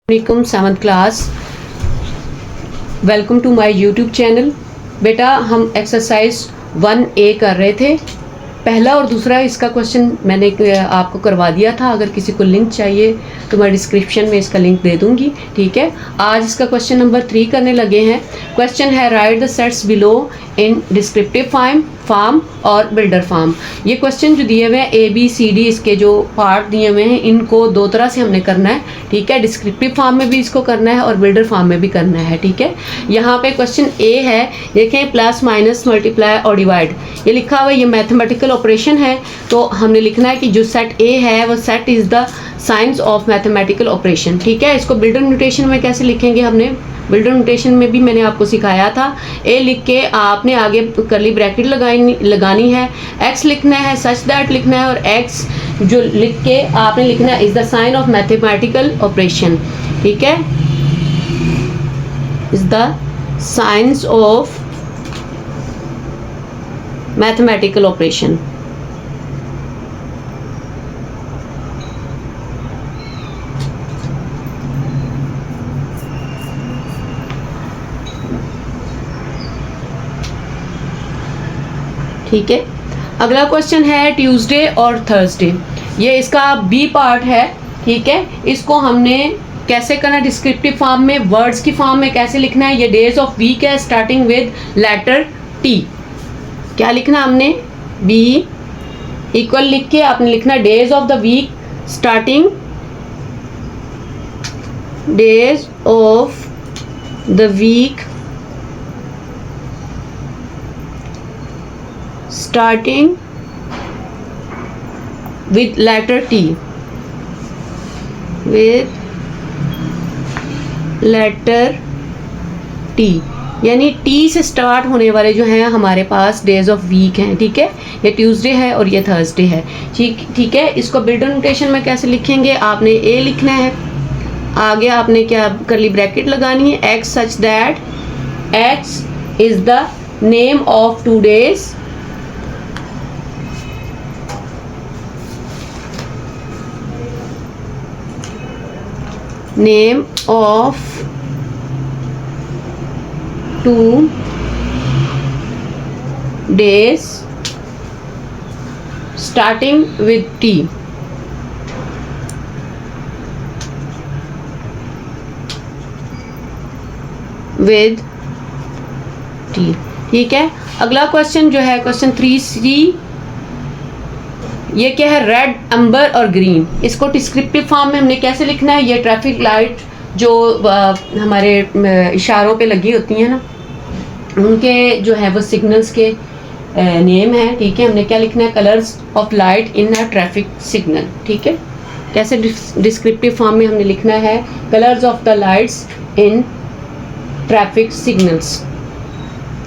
वालेकुम 7th class. Welcome to my YouTube channel. बेटा हम एक्सरसाइज 1A कर रहे थे। पहला और दूसरा इसका क्वेश्चन मैंने आपको करवा दिया था। अगर किसी को लिंक चाहिए तो मैं डिस्क्रिप्शन में इसका लिंक दे दूंगी, ठीक है। आज इसका क्वेश्चन नंबर 3 करने लगे हैं। क्वेश्चन है right the sets below in descriptive form और बिल्डर फॉर्म। ये क्वेश्चन जो दिए हुए हैं ABCD इसके जो पार्ट दिए हुए हैं इनको दो तरह से हमने करना है, ठीक है। डिस्क्रिप्टिव फॉर्म में भी इसको करना है और बिल्डर फॉर्म में भी करना है, ठीक है। यहाँ पे क्वेश्चन A है, देखें प्लस माइनस मल्टीप्लाई और डिवाइड ये लिखा हुआ है, ये मैथमेटिकल ऑपरेशन है। तो हमने लिखना है कि जो सेट A है वो set is the science of mathematical operation, ठीक है। इसको बिल्डर नोटेशन में कैसे लिखेंगे, हमने बिल्डर नोटेशन में भी मैंने आपको सिखाया था। A लिख के आपने आगे करली ब्रैकेट लगानी है, X लिखना है, सच दैट लिखना है और X जो लिख के आपने लिखना है is the sign of mathematical operation, ठीक है। Is the science of mathematical operation. ठीक है। अगला क्वेश्चन है ट्यूसडे और थर्सडे, ये इसका B पार्ट है, ठीक है। इसको हमने कैसे करना है, डिस्क्रिप्टिव फॉर्म में, वर्ड्स की फॉर्म में कैसे लिखना है। ये डेज ऑफ वीक है स्टार्टिंग विद लेटर T। क्या लिखना हमने, B इक्वल लिख के आपने लिखना days of the week starting days of the week starting with letter T, with letter T, यानी T से स्टार्ट होने वाले जो हैं हमारे पास डेज ऑफ वीक हैं, ठीक है। ये ट्यूसडे है और ये थर्सडे है, ठीक है। इसको बिल्डर नोटेशन में कैसे लिखेंगे, आपने A लिखना है, आगे आपने क्या करली ब्रैकेट लगानी है, X such that X is the name of 2 days, name of 2 days starting with T, with T, ठीक है। अगला क्वेश्चन जो है क्वेश्चन 3C, ये क्या है, रेड, अंबर और ग्रीन। इसको डिस्क्रिप्टिव फॉर्म में हमने कैसे लिखना है, ये ट्रैफिक लाइट जो हमारे इशारों पे लगी होती हैं ना, उनके जो है वो सिग्नल्स के नेम है, ठीक है। हमने क्या लिखना है, colours of light in a traffic signal, ठीक है। कैसे डिस्क्रिप्टिव फॉर्म में हमने लिखना है, colours of the lights in traffic signals.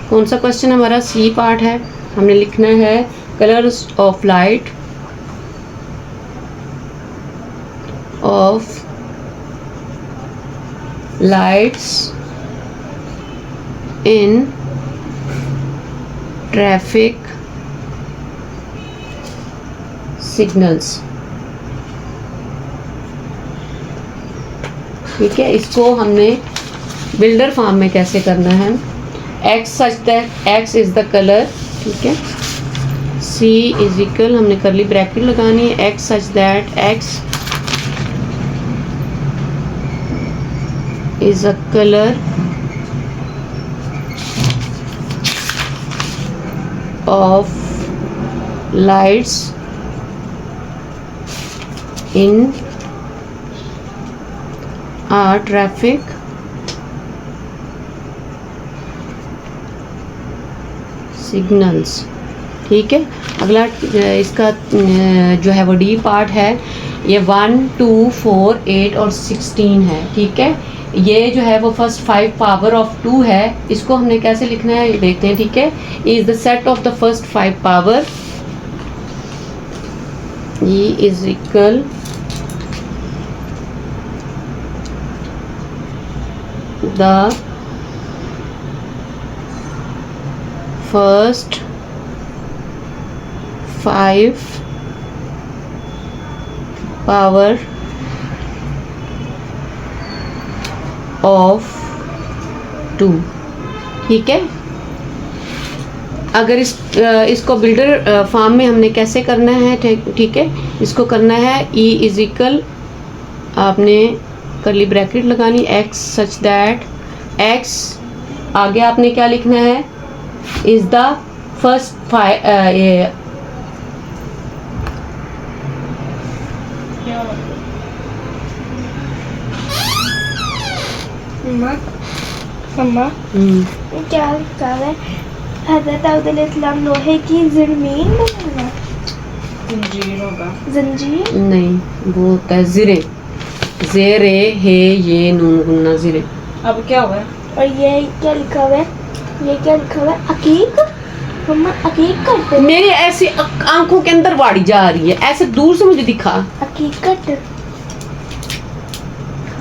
कौन सा क्वेश्चन हमारा C पार्ट है, हमने लिखना है colours of light of lights in traffic signals, ठीक है। इसको हमने बिल्डर फॉर्म में कैसे करना है, X such that X is the colour, ठीक है। C इज इक्वल, हमने करली ब्रैकेट लगानी है, X such that X is a color of lights in a traffic signals, ठीक है। अगला इसका जो है वो D पार्ट है, ये 1, 2, 4, 8 और 16 है, ठीक है। ये जो है वो फर्स्ट 5 पावर ऑफ 2 है, इसको हमने कैसे लिखना है ये देखते हैं, ठीक है। Is the set of the first 5 power, E is equal the first 5 power of 2। ठीक है, अगर इसको बिल्डर फॉर्म में हमने कैसे करना है, ठीक है, इसको करना है ई इज इक्वल, आपने करली ब्रैकेट लगानी x सच दैट x, आगे आपने क्या लिखना है, इज द फर्स्ट मम्मा क्या लिखा है, हज़रत दाऊद अलैहिस्सलाम लोहे की ज़मीन बनाना, जंजीर होगा। जंजीर नहीं, वो होता है ज़िरे, ज़ेरे हे ये नून गुन्ना ज़िरे। अब क्या हुआ है? और ये क्या लिखा हुआ है, ये क्या लिखा हुआ है, अकीक। मम्मा अकीक करते हैं, मेरी ऐसी आंखों के अंदर वाड़ी जा रही है, ऐसे दूर से मुझे दिखा। हकीकत।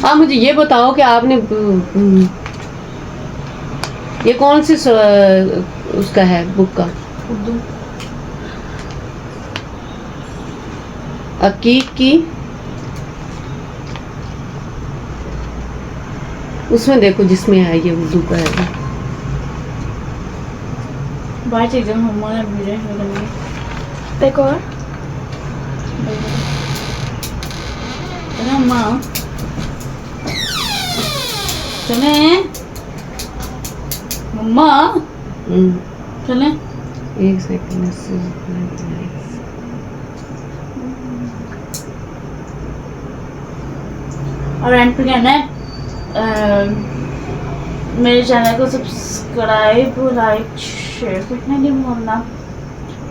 आप मुझे ये बताओ कि आपने ये कौन सी उसका है बुक का, उर्दू। अकीक की, उसमें देखो जिसमें है ये उर्दू का है। बाहर चीजें मम्मा ने भेजे हैं। देखो अरे अम्मा चले मम्मा, चले। एक सेकंड, और एंड पे कहना है मेरे चैनल को सब्सक्राइब, लाइक, शेयर करना नहीं भूलना।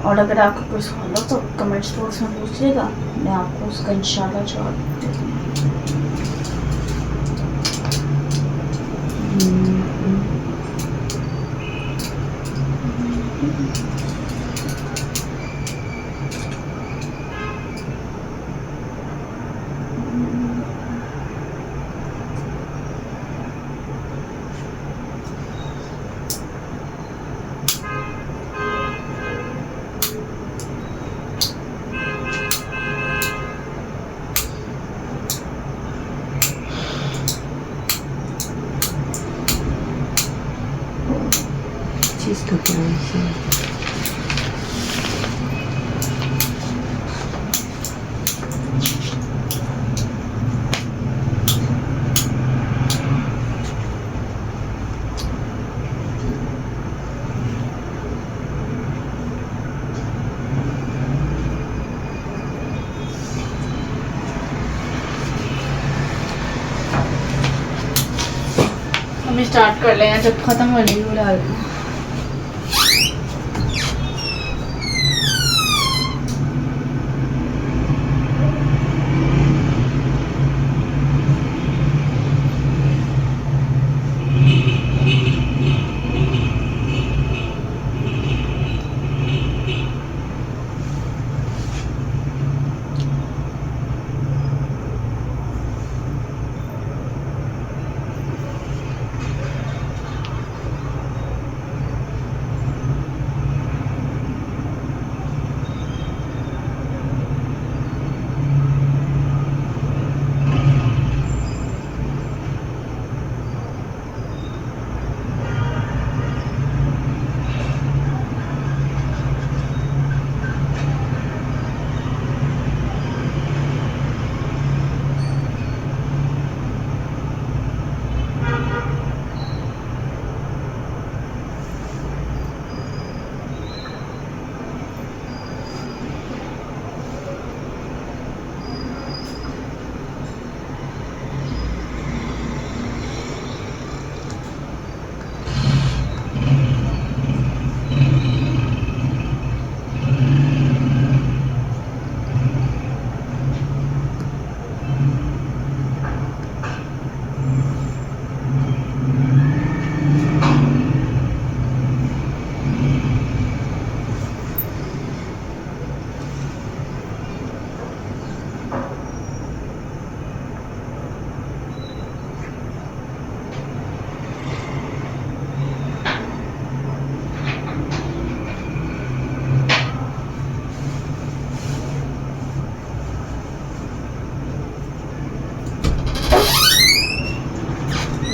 और अगर आपको कोई सवाल हो तो कमेंट्स बॉक्स में पूछिएगा, मैं आपको उसका इंशाल्लाह जवाब दूँगी। चीज तो क्या है, हम स्टार्ट कर लें, जब खत्म हो जाएगी वो डाल।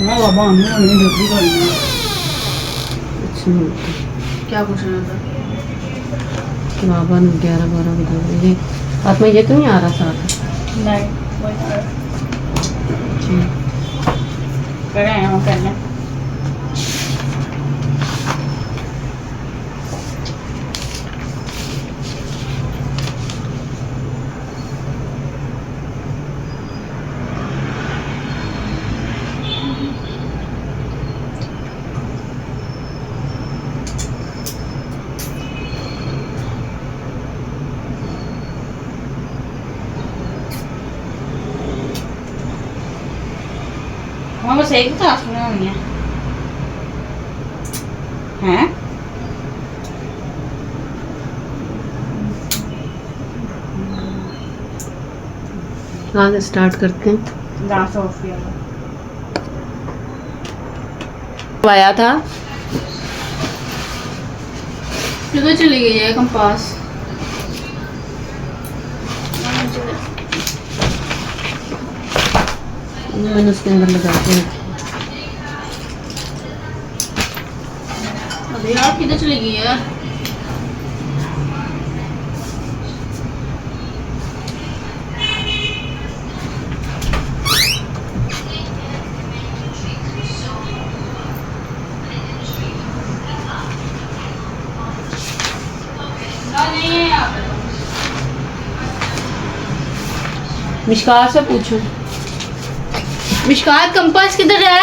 मैं बाबा हमने उन्हें जल्दी करना है। अच्छा क्या पूछना था? बाबा ने 11-12 बजे ये हाथ में ये तो नहीं आ रहा साथ नहीं वही कर रहे हैं हम करने। हाँ बस एक क्लास में होनी है हैं? कहाँ से स्टार्ट करते हैं? जहाँ से ऑफिया आया था किधर चली गई है कंपास? मैंने उसके अंदर लगा के अरे यार किधर चली गई है? नहीं है यहाँ पे। मिशकार से पूछो। मिशकात कंपास किधर है?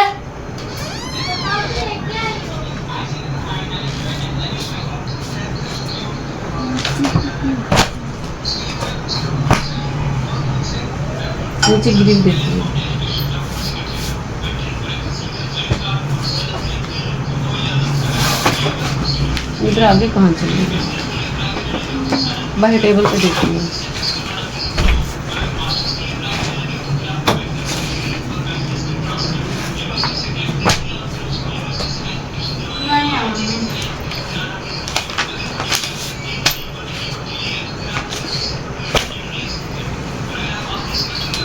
नीचे ग्रिल देखिए। इधर आगे कहाँ चलिए? बाहर टेबल पे देखिए। नहीं आ रही।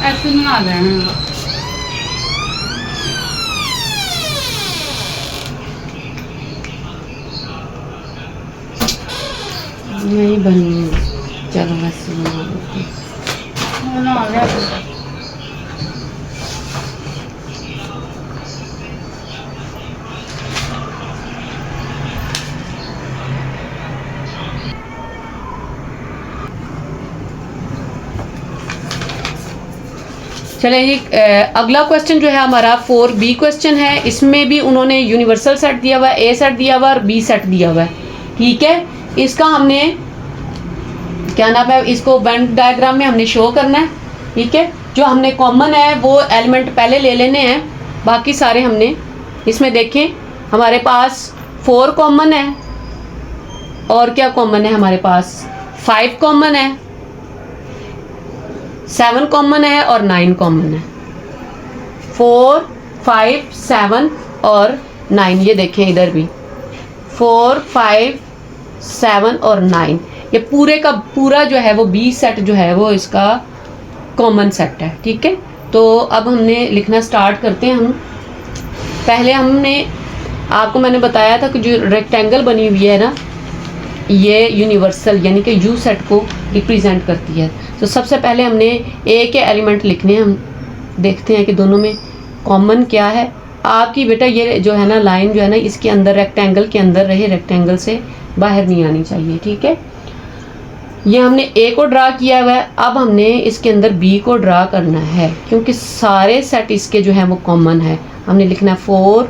ऐसे में आ गए हैं। नहीं बनी। चलो वैसे बना देते हैं। बना लिया। चलिए जी अगला क्वेश्चन जो है हमारा 4B क्वेश्चन है। इसमें भी उन्होंने यूनिवर्सल सेट दिया हुआ है, ए सेट दिया हुआ है और बी सेट दिया हुआ है। ठीक है, इसका हमने क्या नाम है, इसको वेन डायग्राम में हमने शो करना है। ठीक है, जो हमने कॉमन है वो एलिमेंट पहले ले लेने हैं, बाकी सारे हमने इसमें देखें। हमारे पास 4 कॉमन है और क्या कॉमन है हमारे पास 5 कॉमन है, 7 कॉमन है और 9 कॉमन है। 4, 5, 7 और 9 ये देखें इधर भी 4, 5, 7 और 9 ये पूरे का पूरा जो है वो बी सेट जो है वो इसका कॉमन सेट है। ठीक है, तो अब हमने लिखना स्टार्ट करते हैं। हम पहले हमने आपको मैंने बताया था कि जो रेक्टेंगल बनी हुई है ना ये यूनिवर्सल यानी कि यू सेट को रिप्रेजेंट करती है। तो सबसे पहले हमने ए के एलिमेंट लिखने हैं। हम देखते हैं कि दोनों में कॉमन क्या है। आपकी बेटा ये जो है ना लाइन जो है ना इसके अंदर रेक्टेंगल के अंदर रहे, रेक्टेंगल से बाहर नहीं आनी चाहिए। ठीक है, ये हमने ए को ड्रा किया हुआ है। अब हमने इसके अंदर बी को ड्रा करना है क्योंकि सारे सेट इसके जो हैं वो कॉमन है। हमने लिखना है 4,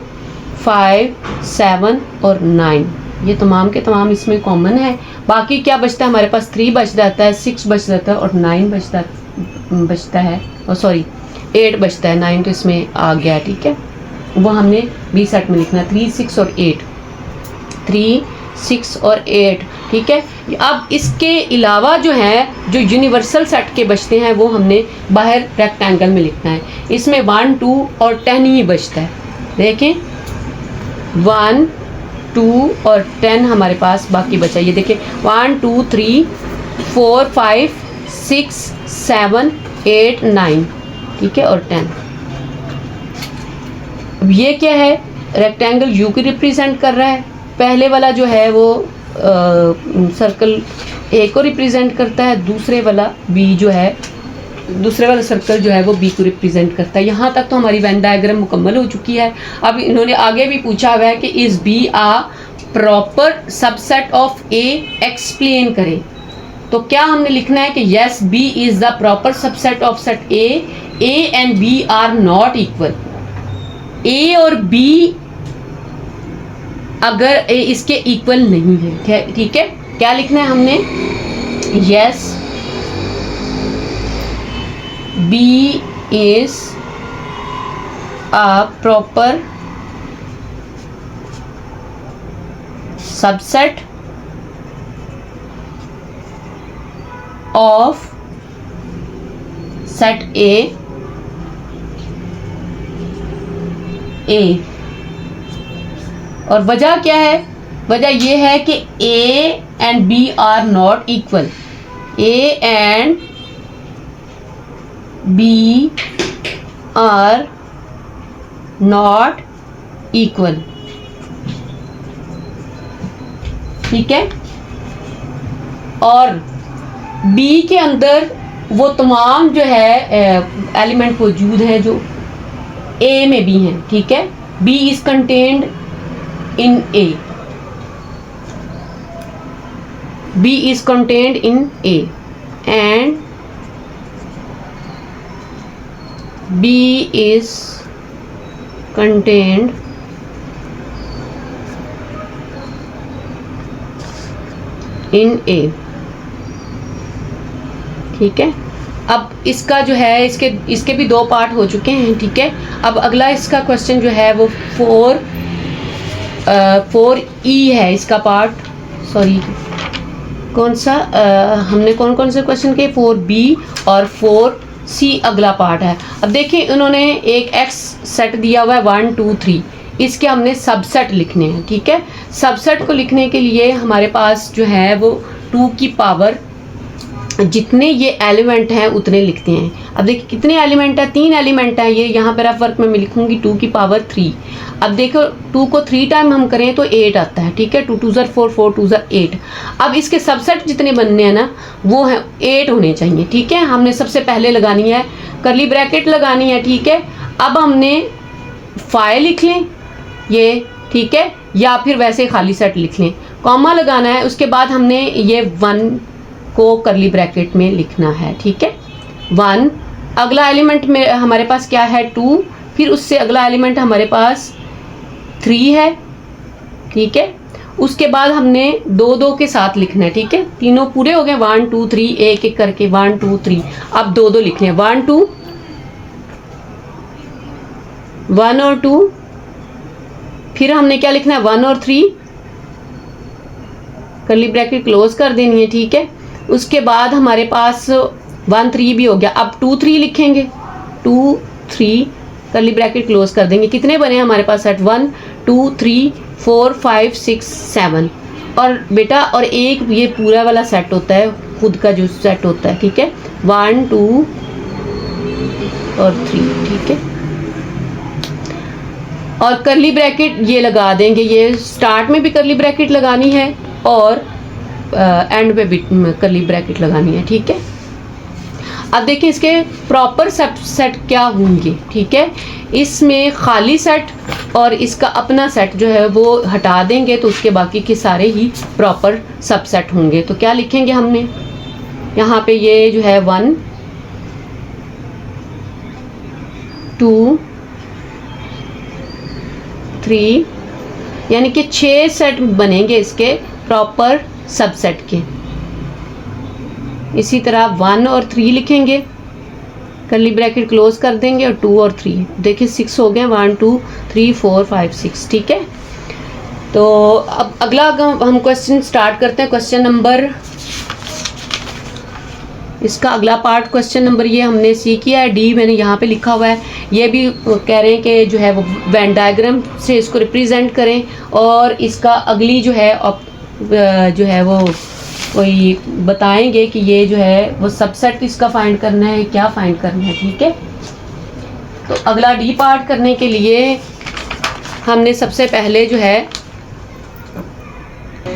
5, 7 और 9 ये तमाम के तमाम इसमें कॉमन है। बाकी क्या बचता है हमारे पास 3 बच जाता है, 6 बच जाता है और 9 बचता है और सॉरी 8 बचता है। 9 तो इसमें आ गया। ठीक है, वो हमने बी सेट में लिखना है 3, 6 और 8, 3, 6 और 8। ठीक है, अब इसके अलावा जो है जो यूनिवर्सल सेट के बचते हैं वो हमने बाहर रेक्टेंगल में लिखना है। इसमें 1, 2 और 10 ही बचता है। देखें 1, 2 और 10 हमारे पास बाकी बचा। ये देखिए 1, 2, 3, 4, 5, 6, 7, 8, 9 ठीक है और 10 अब ये क्या है, रेक्टेंगल यू को रिप्रेजेंट कर रहा है, पहले वाला जो है वो सर्कल ए को रिप्रेजेंट करता है, दूसरे वाला बी जो है, दूसरे वाला सर्कल जो है वो बी को रिप्रेजेंट करता है। यहाँ तक तो हमारी वेन डायग्राम मुकम्मल हो चुकी है। अब इन्होंने आगे भी पूछा हुआ है कि is B a proper subset of A, explain करें। तो क्या हमने लिखना है कि yes B is the proper subset of set A and B are not equal. A और बी अगर ए इसके इक्वल नहीं है, ठीक है, क्या लिखना है हमने, yes B is a proper subset of set A और वजह क्या है, वजह यह है कि A and B are not equal, A and B are not equal, ठीक है। और B के अंदर वो तमाम जो है एलिमेंट मौजूद हैं जो A में भी हैं, ठीक है। B is contained in A, B is contained in A and B is contained in A, ठीक है। अब इसका जो है इसके भी दो पार्ट हो चुके हैं, ठीक है। अब अगला इसका क्वेश्चन जो है वो 4E है इसका पार्ट, सॉरी कौन सा हमने कौन कौन से क्वेश्चन के, 4B और 4C अगला पार्ट है। अब देखिए उन्होंने एक X सेट दिया हुआ है 1 2 3, इसके हमने सबसेट लिखने हैं, ठीक है। सबसेट को लिखने के लिए हमारे पास जो है वो 2 की पावर जितने ये एलिमेंट हैं उतने लिखते हैं। अब देखिए कितने एलिमेंट है, 3 एलिमेंट है ये, यहाँ पर रफ वर्क में मैं लिखूंगी 2 की पावर 3। अब देखो 2 को 3 टाइम हम करें तो 8 आता है, ठीक है। 2 2 ज़र 4 4 2 ज़र 8। अब इसके सबसेट जितने बनने हैं ना वो हैं 8 होने चाहिए, ठीक है। हमने सबसे पहले लगानी है कर्ली ब्रैकेट लगानी है, ठीक है। अब हमने 5 लिख लें ये, ठीक है, या फिर वैसे खाली सेट लिख लें, कॉमा लगाना है। उसके बाद हमने ये 1 को कर्ली ब्रैकेट में लिखना है, ठीक है। 1 अगला एलिमेंट में हमारे पास क्या है 2, फिर उससे अगला एलिमेंट हमारे पास 3 है, ठीक है। उसके बाद हमने 2 2 के साथ लिखना है, ठीक है। तीनों पूरे हो गए 1 2 3, एक एक करके 1 2 3। अब 2 2 लिखने हैं 1 2 1 और 2, फिर हमने क्या लिखना है 1 और 3, कर्ली ब्रैकेट क्लोज कर देनी है, ठीक है। उसके बाद हमारे पास 1 3 भी हो गया। अब 2 3 लिखेंगे, 2 3 कर्ली ब्रैकेट क्लोज कर देंगे। कितने बने हमारे पास सेट, 1 2 3 4 5 6 7। और बेटा और एक ये पूरा वाला सेट होता है, खुद का जो सेट होता है, ठीक है। 1 2 और 3, ठीक है। और कर्ली ब्रैकेट ये लगा देंगे, ये स्टार्ट में भी कर्ली ब्रैकेट लगानी है और एंड पे भी कर्ली ब्रैकेट लगानी है, ठीक है। अब देखिए इसके प्रॉपर सेट क्या होंगे, ठीक है। इसमें खाली सेट और इसका अपना सेट जो है वो हटा देंगे तो उसके बाकी के सारे ही प्रॉपर सबसेट होंगे। तो क्या लिखेंगे हमने यहाँ पे, ये जो है 1 2 3, यानी कि 6 सेट बनेंगे इसके प्रॉपर सबसेट के। इसी तरह 1 और 3 लिखेंगे, कर्ली ब्रैकेट क्लोज कर देंगे, और 2 और 3 देखिए 6 हो गए, 1 2 3 4 5 6, ठीक है। तो अब अगला हम क्वेश्चन स्टार्ट करते हैं। क्वेश्चन नंबर, इसका अगला पार्ट क्वेश्चन नंबर ये हमने सी किया है, डी मैंने यहाँ पे लिखा हुआ है। ये भी कह रहे हैं कि जो है वो वेन डायग्राम से इसको रिप्रेजेंट करें, और इसका अगली जो है वो कोई बताएंगे कि ये जो है वो सबसेट इसका फाइंड करना है, क्या फाइंड करना है, ठीक है। तो अगला डी पार्ट करने के लिए हमने सबसे पहले जो है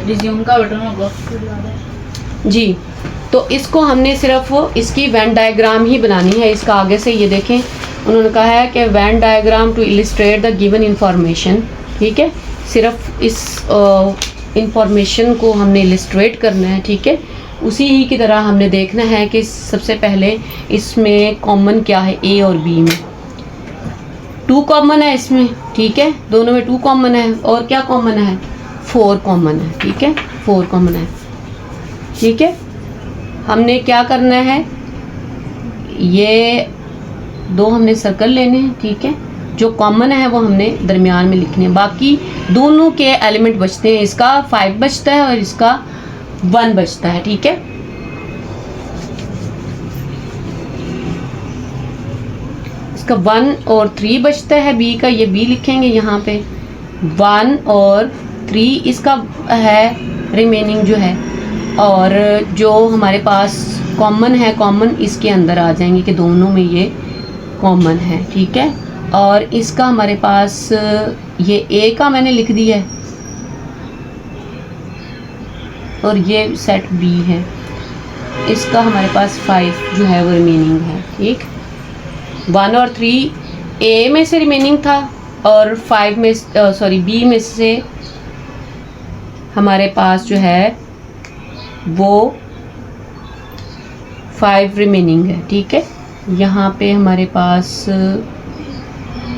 रिज्यूम का बटन होगा फिर याद है। जी, तो इसको हमने सिर्फ इसकी वेन डायग्राम ही बनानी है। इसका आगे से ये देखें, उन्होंने कहा है कि Venn diagram to illustrate the given information. ठीक है, सिर्फ इस इंफॉर्मेशन को हमने इलिस्ट्रेट करना है। ठीक है, उसी ही की तरह हमने देखना है कि सबसे पहले इसमें कॉमन क्या है ए और बी में। 2 कॉमन है इसमें, ठीक है, दोनों में 2 कॉमन है। और क्या कॉमन है? 4 कॉमन है। ठीक है, 4 कॉमन है। ठीक है, हमने क्या करना है, ये 2 हमने सर्कल लेने हैं। ठीक है, जो कॉमन है वो हमने दरमियान में लिखने हैं। बाकी दोनों के एलिमेंट बचते हैं, इसका 5 बचता है और इसका 1 बचता है। ठीक है, इसका 1 और 3 बचता है बी का, ये बी लिखेंगे यहाँ पे। 1 और 3 इसका है रिमेनिंग जो है, और जो हमारे पास कॉमन है, कॉमन इसके अंदर आ जाएंगे कि दोनों में ये कॉमन है। ठीक है, और इसका हमारे पास ये ए का मैंने लिख दिया है और ये सेट बी है, इसका हमारे पास 5 जो है वो रिमेनिंग है। ठीक, 1 और 3 ए में से रिमेनिंग था और 5 में बी में से हमारे पास जो है वो 5 रिमेनिंग है। ठीक है, यहाँ पे हमारे पास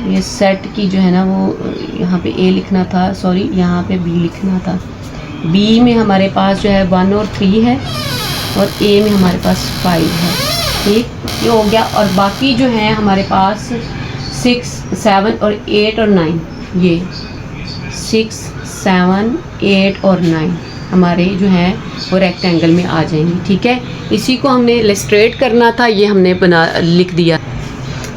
ये सेट की जो है ना वो यहाँ पे ए लिखना था, सॉरी यहाँ पे बी लिखना था। बी में हमारे पास जो है 1 और 3 है और ए में हमारे पास 5 है। ठीक, ये हो गया। और बाकी जो है हमारे पास 6, 7 और 8 और 9, ये 6, 7, 8 और 9 हमारे जो हैं वो रेक्टेंगल में आ जाएंगे। ठीक है, इसी को हमने इलस्ट्रेट करना था, ये हमने लिख दिया।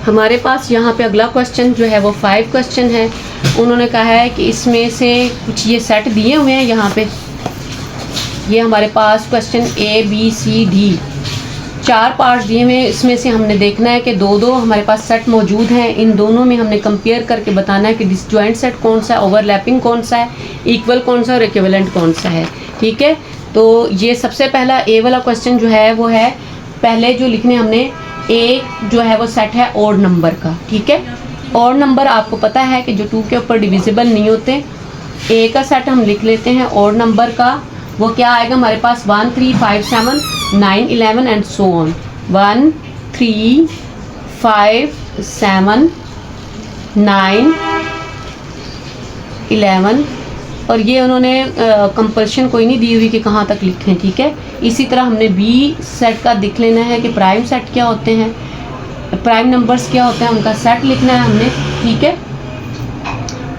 हमारे पास यहाँ पे अगला क्वेश्चन जो है वो 5 क्वेश्चन है। उन्होंने कहा है कि इसमें से कुछ ये सेट दिए हुए हैं यहाँ पे, ये हमारे पास question A B C D 4 parts दिए हुए हैं। इसमें से हमने देखना है कि 2-2 हमारे पास सेट मौजूद हैं, इन दोनों में हमने कंपेयर करके बताना है कि डिसजॉइंट सेट कौन सा है, ओवरलैपिंग कौन सा है, इक्वल कौन सा और इक्विवेलेंट कौन सा है। ठीक है, तो ये सबसे पहला ए वाला क्वेश्चन जो है वो है, पहले जो लिखने हमने ए जो है वो सेट है ऑड नंबर का। ठीक है, ऑड नंबर आपको पता है कि जो 2 के ऊपर डिविजिबल नहीं होते, ए का सेट हम लिख लेते हैं ऑड नंबर का। वो क्या आएगा हमारे पास 1, 3, 5, 7, 9, 11 एंड सो ऑन। 1, 3, 5, 7, 9, 11 और ये उन्होंने कंपल्शन कोई नहीं दी हुई कि कहाँ तक लिखें। ठीक है, इसी तरह हमने बी सेट का देख लेना है कि प्राइम सेट क्या होते हैं, प्राइम नंबर्स क्या होते हैं, उनका सेट लिखना है हमने। ठीक है,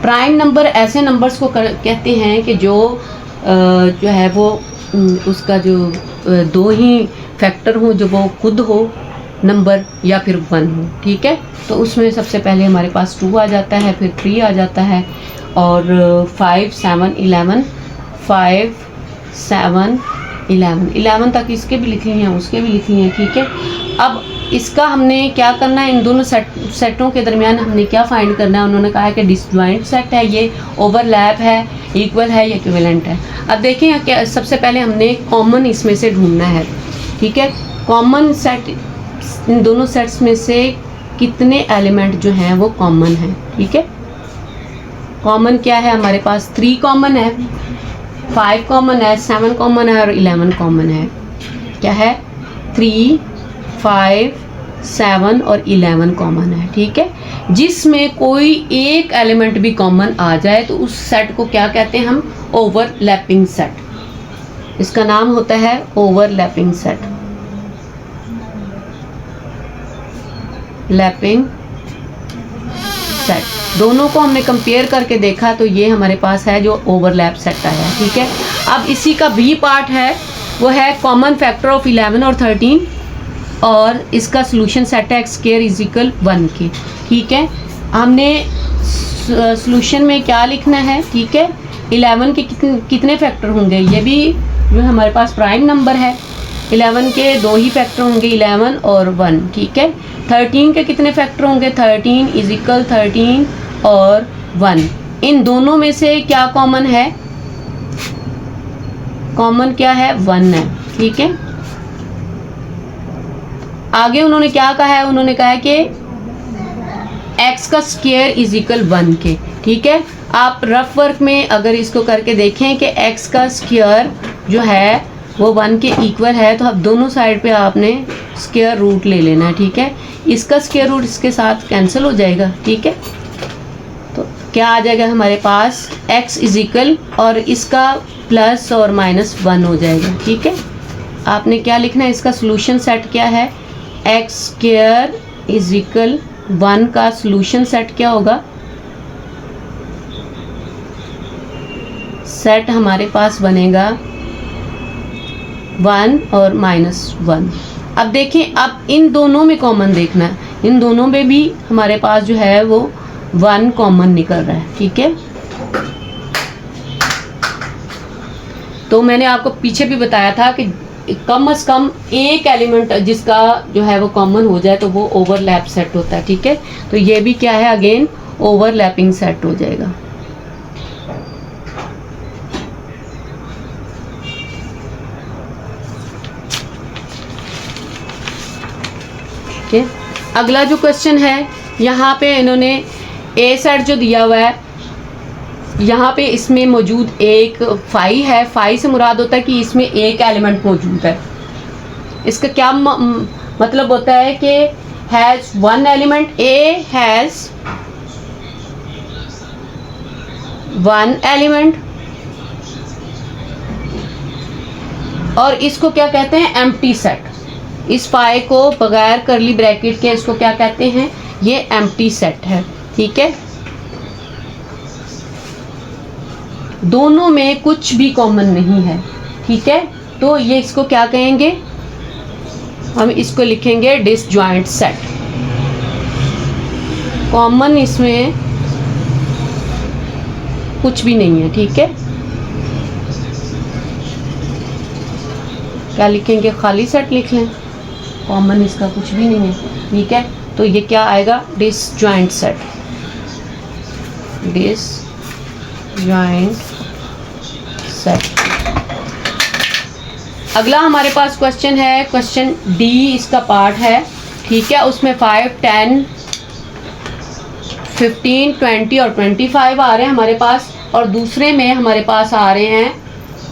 प्राइम नंबर ऐसे नंबर्स को कहते हैं कि जो है वो उसका जो 2 ही फैक्टर हो, जो वो खुद हो नंबर या फिर 1 हो। ठीक है, तो उसमें सबसे पहले हमारे पास 2 आ जाता है, फिर 3 आ जाता है और 5, 7, 11, 5, 7, 11 तक इसके भी लिख लिए हैं, उसके भी लिख लिए हैं। ठीक है, अब इसका हमने क्या करना है, इन दोनों सेटों के दरमियान हमने क्या फाइंड करना है। उन्होंने कहा है कि डिसजॉइंट सेट है, ये ओवरलैप है, इक्वल है या इक्विवेलेंट है। अब देखें कि सबसे पहले हमने कॉमन इसमें से ढूंढना है। ठीक है, कॉमन सेट, इन दोनों सेट्स में से कितने एलिमेंट जो हैं वो कॉमन हैं। ठीक है, कॉमन क्या है हमारे पास, 3 कॉमन है, 5 कॉमन है, 7 कॉमन है और 11 कॉमन है। क्या है, 3, 5, 7 और 11 कॉमन है। ठीक है, जिसमें कोई एक एलिमेंट भी कॉमन आ जाए तो उस सेट को क्या कहते हैं हम, ओवरलैपिंग सेट। इसका नाम होता है ओवरलैपिंग सेट, लैपिंग सेट। दोनों को हमने कंपेयर करके देखा तो ये हमारे पास है जो ओवरलैप सेट आया। ठीक है, अब इसी का बी पार्ट है, वो है कॉमन फैक्टर ऑफ 11 और 13 और इसका सोल्यूशन सेट है x² = 1 के। ठीक है, हमने सोल्यूशन में क्या लिखना है। ठीक है, 11 के कितने फैक्टर होंगे, ये भी जो हमारे पास प्राइम नंबर है, 11 के 2 ही फैक्टर होंगे, 11 और 1। ठीक है, 13 के कितने फैक्टर होंगे, 13 = 13 और 1। इन दोनों में से क्या कॉमन है? कॉमन क्या है? 1 है, ठीक है। आगे उन्होंने क्या कहा है? उन्होंने कहा है कि x का स्क्वायर इज इक्वल 1 के, ठीक है। आप रफ वर्क में अगर इसको करके देखें कि x का स्क्वायर जो है वो 1 के इक्वल है, तो अब दोनों साइड पे आपने स्क्वायर रूट ले लेना है, ठीक है। इसका स्क्वायर रूट इसके साथ कैंसिल हो जाएगा, ठीक है। तो क्या आ जाएगा हमारे पास? x इज इक्वल और इसका प्लस और माइनस 1 हो जाएगा, ठीक है। आपने क्या लिखना है? इसका सोल्यूशन सेट क्या है? x स्क्वायर इज इक्वल 1 का सोल्यूशन सेट क्या होगा? सेट हमारे पास बनेगा 1 और -1। अब देखें, अब इन दोनों में कॉमन देखना है, इन दोनों में भी हमारे पास जो है वो 1 कॉमन निकल रहा है, ठीक है। तो मैंने आपको पीछे भी बताया था कि कम से कम एक एलिमेंट जिसका जो है वो कॉमन हो जाए तो वो ओवरलैप सेट होता है, ठीक है। तो ये भी क्या है? अगेन ओवरलैपिंग सेट हो जाएगा। अगला जो क्वेश्चन है, यहाँ पे इन्होंने ए सेट जो दिया हुआ है, यहाँ पे इसमें मौजूद एक फाई है। फाई से मुराद होता है कि इसमें एक एलिमेंट मौजूद है। इसका क्या मतलब होता है कि has 1 element, A has 1 element, और इसको क्या कहते हैं? Empty set. इस फाई को बगैर करली ब्रैकेट के इसको क्या कहते हैं? ये एम्प्टी सेट है, ठीक है। दोनों में कुछ भी कॉमन नहीं है, ठीक है। तो ये इसको क्या कहेंगे? हम इसको लिखेंगे डिसजॉइंट सेट। कॉमन इसमें कुछ भी नहीं है, ठीक है। क्या लिखेंगे? खाली सेट लिख लें, कॉमन इसका कुछ भी नहीं है, ठीक है। तो ये क्या आएगा? Disjoint set. Disjoint set. अगला हमारे पास क्वेश्चन है, क्वेश्चन डी इसका पार्ट है, ठीक है। उसमें 5, 10, 15, 20 और 25 आ रहे हैं हमारे पास, और दूसरे में हमारे पास आ रहे हैं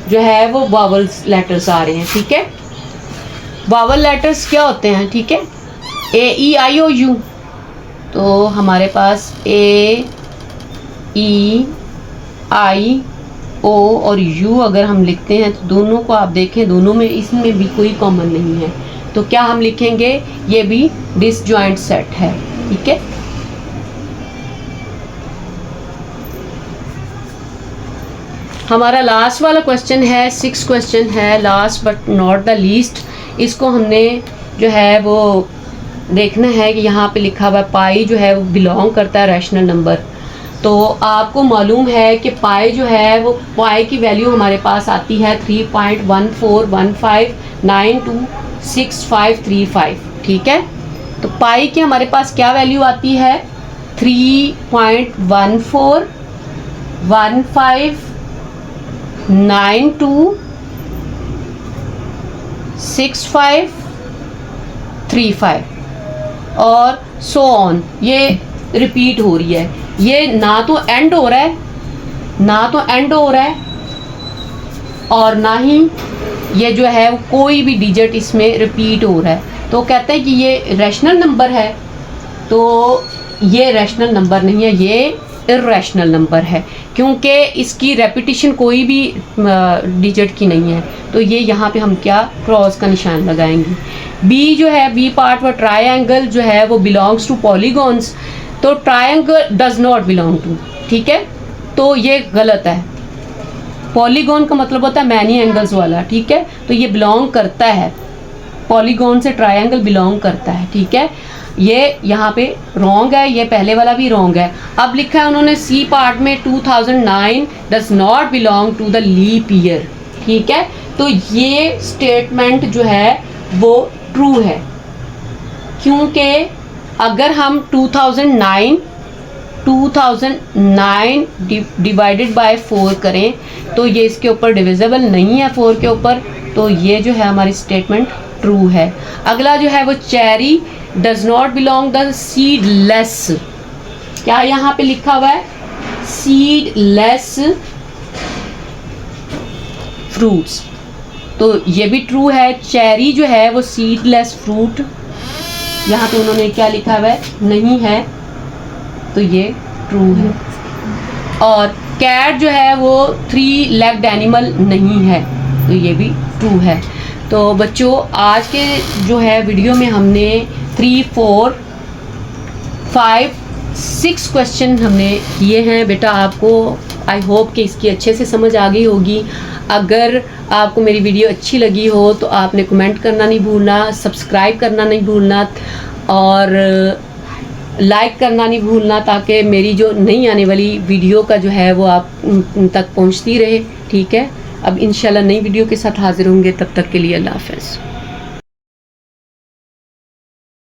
जो है वो वावल्स लेटर्स आ रहे हैं, ठीक है। वावल लेटर्स क्या होते हैं? ठीक है, ए ई आई ओ यू। तो हमारे पास ए ई आई ओ और यू अगर हम लिखते हैं तो दोनों को आप देखें, दोनों में इसमें भी कोई कॉमन नहीं है। तो क्या हम लिखेंगे? ये भी डिसजॉइंट सेट है, ठीक है। हमारा लास्ट वाला क्वेश्चन है, 6 क्वेश्चन है, last but not the least. इसको हमने जो है वो देखना है कि यहाँ पे लिखा हुआ पाई जो है वो बिलोंग करता है रैशनल नंबर। तो आपको मालूम है कि पाई जो है वो पाई की वैल्यू हमारे पास आती है 3.14159266535, ठीक है। तो पाई की हमारे पास क्या वैल्यू आती है? 3.1415926535 और सो ऑन। ये रिपीट हो रही है, ये ना तो एंड हो रहा है, और ना ही ये जो है कोई भी डिजिट इसमें रिपीट हो रहा है। तो कहते हैं कि ये रैशनल नंबर है। तो ये रैशनल नंबर नहीं है, ये इर्रेशनल नंबर है, क्योंकि इसकी रेपिटेशन कोई भी डिजिट की नहीं है। तो ये यहाँ पे हम क्या क्रॉस का निशान लगाएंगे। बी जो है, बी पार्ट व ट्रायंगल जो है वो बिलोंग्स टू पॉलीगॉन्स। तो triangle does not belong to, ठीक है। तो ये गलत है। पॉलीगॉन का मतलब होता है मैनी एंगल्स वाला, ठीक है। तो ये बिलोंग करता है, पॉलीगॉन से ट्रायंगल बिलोंग करता है, ठीक है। ये यहाँ पे रॉन्ग है, ये पहले वाला भी रॉन्ग है। अब लिखा है उन्होंने सी पार्ट में 2009 does not belong to the leap year, ठीक है। तो ये स्टेटमेंट जो है वो ट्रू है, क्योंकि अगर हम 2009 2009 डिवाइडेड बाय 4 करें तो ये इसके ऊपर डिविजिबल नहीं है 4 के ऊपर, तो ये जो है हमारी स्टेटमेंट ट्रू है। अगला जो है वो cherry does not belong the seedless, क्या यहाँ पे लिखा हुआ है सीडलेस फ्रूट्स, तो ये भी ट्रू है। चेरी जो है वो सीडलेस फ्रूट, यहाँ पे उन्होंने क्या लिखा हुआ है नहीं है, तो ये ट्रू है। और कैट जो है वो 3 लेग्ड एनिमल नहीं है, तो ये भी ट्रू है। तो बच्चों आज के जो है वीडियो में हमने 3, 4, 5, 6 क्वेश्चन हमने किए हैं। बेटा आपको आई होप कि इसकी अच्छे से समझ आ गई होगी। अगर आपको मेरी वीडियो अच्छी लगी हो तो आपने कमेंट करना नहीं भूलना, सब्सक्राइब करना नहीं भूलना और लाइक करना नहीं भूलना, ताकि मेरी जो नई आने वाली वीडियो का जो है वो आप तक पहुंचती रहे। ठीक है, अब इंशाल्लाह नई वीडियो के साथ हाजिर होंगे, तब तक के लिए अल्लाह हाफ़िज़।